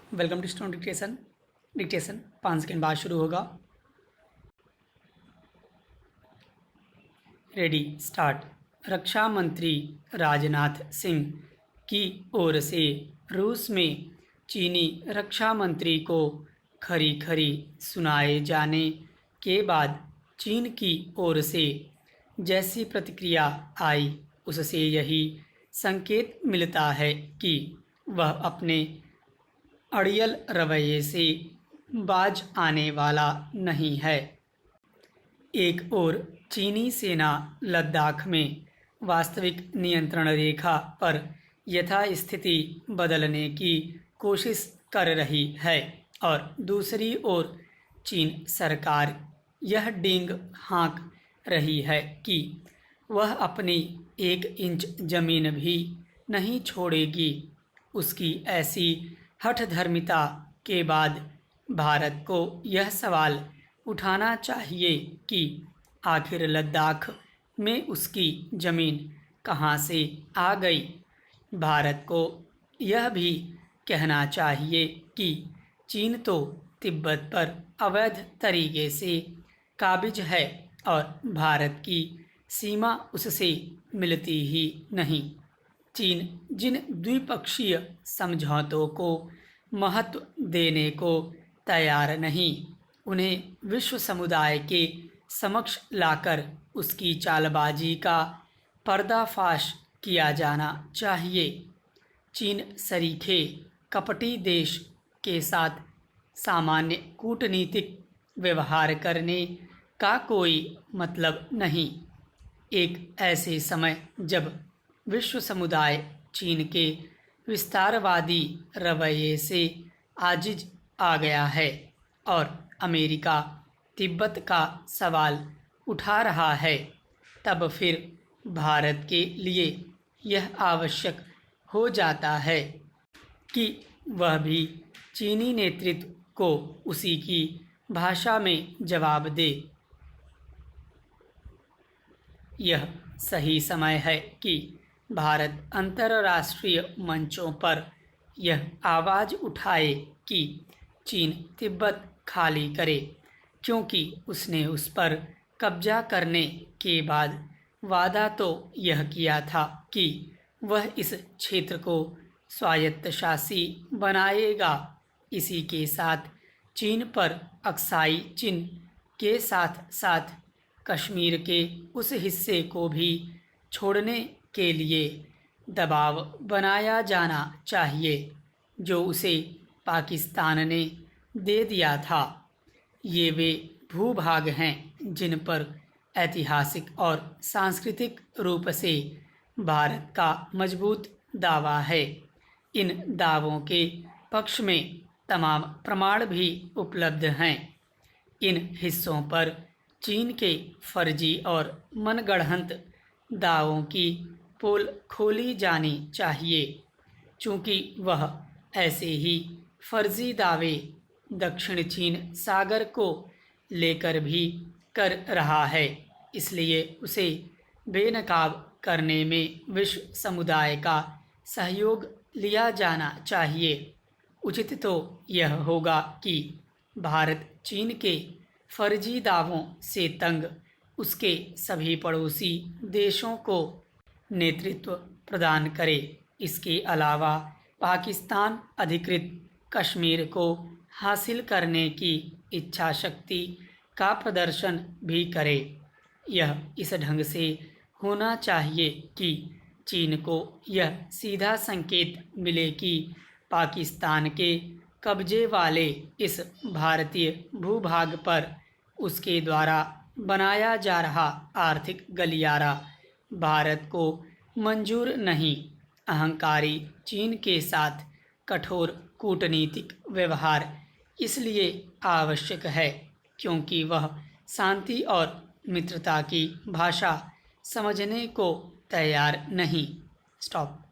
Welcome to student dictation 5 second बाद शुरू होगा। Ready start. रक्षा मंत्री राजनाथ सिंह की ओर से रूस में चीनी रक्षा मंत्री को खरी खरी सुनाए जाने के बाद चीन की ओर से जैसी प्रतिक्रिया आई, उससे यही संकेत मिलता है कि वह अपने अड़ियल रवैये से बाज आने वाला नहीं है। एक ओर चीनी सेना लद्दाख में वास्तविक नियंत्रण रेखा पर यथास्थिति बदलने की कोशिश कर रही है और दूसरी ओर चीन सरकार यह डींग हाँक रही है कि वह अपनी 1 इंच जमीन भी नहीं छोड़ेगी। उसकी ऐसी हठधर्मिता के बाद भारत को यह सवाल उठाना चाहिए कि आखिर लद्दाख में उसकी ज़मीन कहाँ से आ गई। भारत को यह भी कहना चाहिए कि चीन तो तिब्बत पर अवैध तरीके से काबिज है और भारत की सीमा उससे मिलती ही नहीं। चीन जिन द्विपक्षीय समझौतों को महत्व देने को तैयार नहीं, उन्हें विश्व समुदाय के समक्ष लाकर उसकी चालबाजी का पर्दाफाश किया जाना चाहिए। चीन सरीखे कपटी देश के साथ सामान्य कूटनीतिक व्यवहार करने का कोई मतलब नहीं। एक ऐसे समय जब विश्व समुदाय चीन के विस्तारवादी रवैये से आजिज आ गया है और अमेरिका तिब्बत का सवाल उठा रहा है, तब फिर भारत के लिए यह आवश्यक हो जाता है कि वह भी चीनी नेतृत्व को उसी की भाषा में जवाब दे। यह सही समय है कि भारत अंतर्राष्ट्रीय मंचों पर यह आवाज़ उठाए कि चीन तिब्बत खाली करे, क्योंकि उसने उस पर कब्जा करने के बाद वादा तो यह किया था कि वह इस क्षेत्र को स्वायत्तशासी बनाएगा। इसी के साथ चीन पर अक्साई चिन्ह के साथ साथ कश्मीर के उस हिस्से को भी छोड़ने के लिए दबाव बनाया जाना चाहिए जो उसे पाकिस्तान ने दे दिया था। ये वे भूभाग हैं जिन पर ऐतिहासिक और सांस्कृतिक रूप से भारत का मजबूत दावा है। इन दावों के पक्ष में तमाम प्रमाण भी उपलब्ध हैं। इन हिस्सों पर चीन के फर्जी और मनगढ़ंत दावों की पोल खोली जानी चाहिए, चूँकि वह ऐसे ही फर्जी दावे दक्षिण चीन सागर को लेकर भी कर रहा है। इसलिए उसे बेनकाब करने में विश्व समुदाय का सहयोग लिया जाना चाहिए। उचित तो यह होगा कि भारत चीन के फर्जी दावों से तंग उसके सभी पड़ोसी देशों को नेतृत्व प्रदान करे। इसके अलावा पाकिस्तान अधिकृत कश्मीर को हासिल करने की इच्छा शक्ति का प्रदर्शन भी करे। यह इस ढंग से होना चाहिए कि चीन को यह सीधा संकेत मिले कि पाकिस्तान के कब्जे वाले इस भारतीय भूभाग पर उसके द्वारा बनाया जा रहा आर्थिक गलियारा भारत को मंजूर नहीं। अहंकारी चीन के साथ कठोर कूटनीतिक व्यवहार इसलिए आवश्यक है क्योंकि वह शांति और मित्रता की भाषा समझने को तैयार नहीं। स्टॉप।